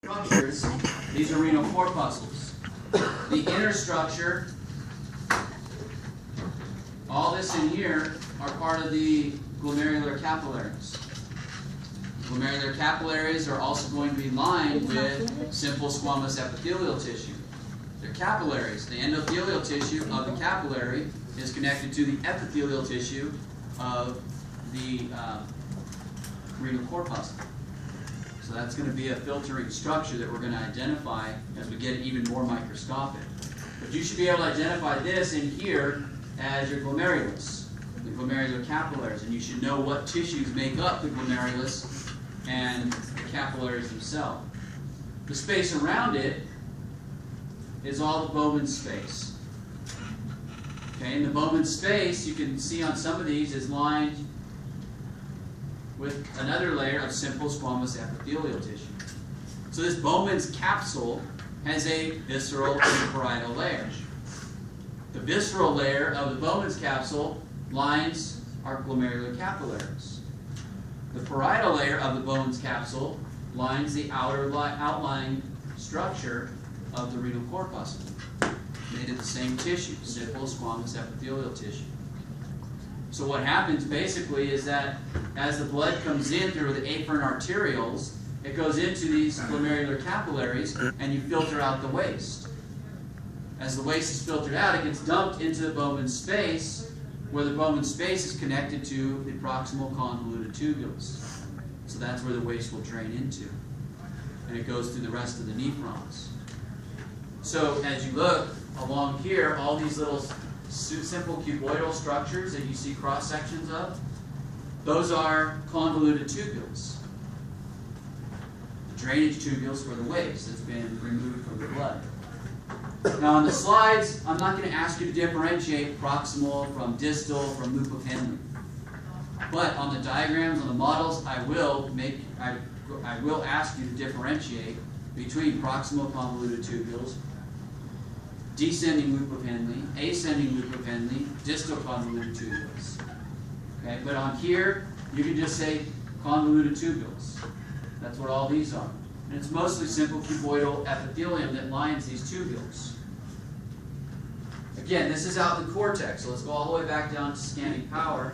structures, these are renal corpuscles. The inner structure, all this in here, are part of the glomerular capillaries. Glomerular capillaries are also going to be lined with simple squamous epithelial tissue. They're capillaries. The endothelial tissue of the capillary is connected to the epithelial tissue of the renal corpuscle. So that's going to be a filtering structure that we're going to identify as we get even more microscopic. But you should be able to identify this in here as your glomerulus, the glomerular capillaries, and you should know what tissues make up the glomerulus and the capillaries themselves. The space around it is all the Bowman space. Okay, and the Bowman space, you can see on some of these, is lined with another layer of simple squamous epithelial tissue. So this Bowman's capsule has a visceral and parietal layer. The visceral layer of the Bowman's capsule lines our glomerular capillaries. The parietal layer of the Bowman's capsule lines the outer outlying structure of the renal corpuscle, made of the same tissue, simple squamous epithelial tissue. So what happens basically is that as the blood comes in through the afferent arterioles, it goes into these glomerular capillaries and you filter out the waste. As the waste is filtered out, it gets dumped into the Bowman space, where the Bowman space is connected to the proximal convoluted tubules. So that's where the waste will drain into. And it goes through the rest of the nephrons. So as you look along here, all these little simple cuboidal structures that you see cross-sections of, those are convoluted tubules. The drainage tubules for the waste that's been removed from the blood. Now on the slides, I'm not going to ask you to differentiate proximal from distal from loop of Henle. But on the diagrams, on the models, I will ask you to differentiate between proximal convoluted tubules, descending loop of Henle, ascending loop of Henle, distal convoluted tubules. Okay, but on here, you can just say convoluted tubules. That's what all these are. And it's mostly simple cuboidal epithelium that lines these tubules. Again, this is out in the cortex, so let's go all the way back down to scanning power.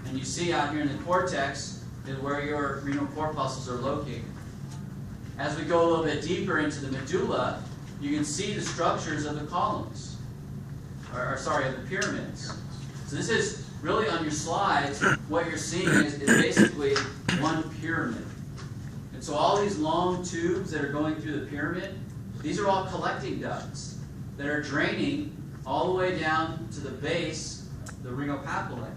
And you see out here in the cortex is where your renal corpuscles are located. As we go a little bit deeper into the medulla, you can see the structures of the columns, of the pyramids. So this is really on your slides, what you're seeing is basically one pyramid. And so all these long tubes that are going through the pyramid, these are all collecting ducts that are draining all the way down to the base, the renal papillae.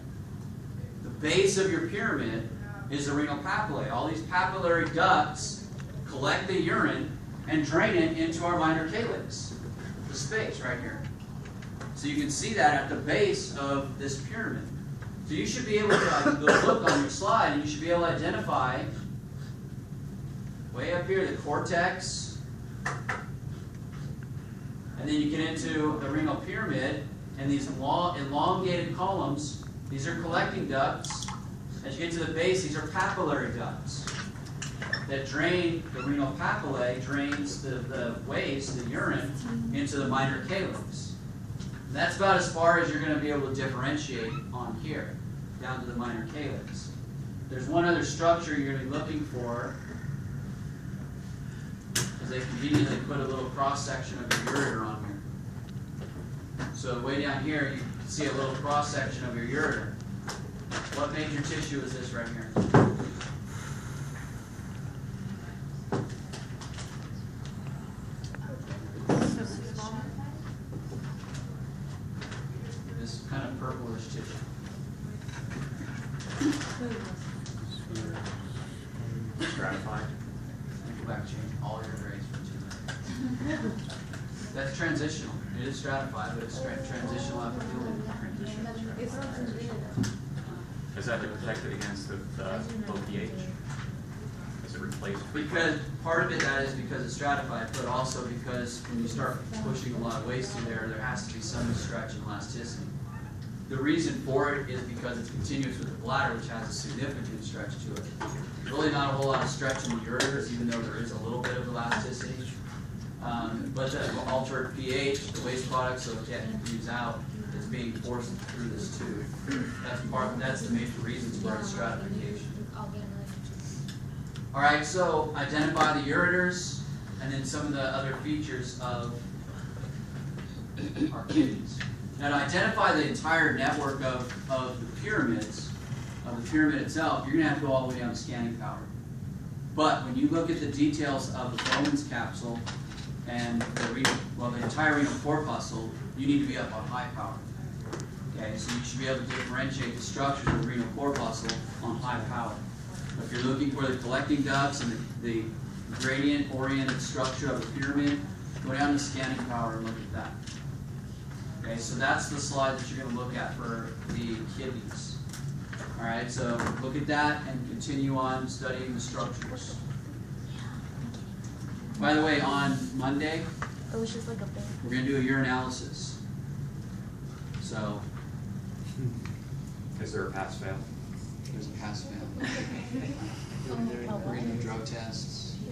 The base of your pyramid is the renal papillae. All these papillary ducts collect the urine and drain it into our minor calyx, the space right here. So you can see that at the base of this pyramid. So you should be able to look on your slide and you should be able to identify way up here the cortex, and then you get into the renal pyramid, and these elongated columns, these are collecting ducts. As you get to the base, these are papillary ducts that drain the renal papillae, drains the waste, the urine, into the minor calyx. And that's about as far as you're going to be able to differentiate on here, down to the minor calyx. There's one other structure you're going to be looking for, because they conveniently put a little cross-section of your ureter on here. So way down here, you can see a little cross-section of your ureter. What major tissue is this right here? This kind of purplish tissue. Stratified. Go back, change all your grades for 2 minutes. That's transitional. It is stratified, but it's transitional epithelium. Is that to protect it against the low pH? Is it replaced? Because part of that is because it's stratified, but also because when you start pushing a lot of waste through there, there has to be some stretch and elasticity. The reason for it is because it's continuous with the bladder, which has a significant stretch to it. Really not a whole lot of stretch in the ureters, even though there is a little bit. But the altered pH, the waste product, so it can't use out, is being forced through this tube. That's the major reasons for its stratification. All right, so identify the ureters, and then some of the other features of our kidneys. Now, to identify the entire network of the pyramids, of the pyramid itself, you're going to have to go all the way down to scanning power. But when you look at the details of the Bowman's capsule and the entire renal corpuscle, you need to be up on high power. Okay, so you should be able to differentiate the structures of the renal corpuscle on high power. If you're looking for the collecting ducts and the gradient-oriented structure of the pyramid, go down to scanning power and look at that. Okay, so that's the slide that you're going to look at for the kidneys. All right, so look at that and continue on studying the structures. By the way, on Monday, It was just like a bear. we're going to do a urinalysis. So Is there a pass fail? there's a pass fail. We're going to do drug tests.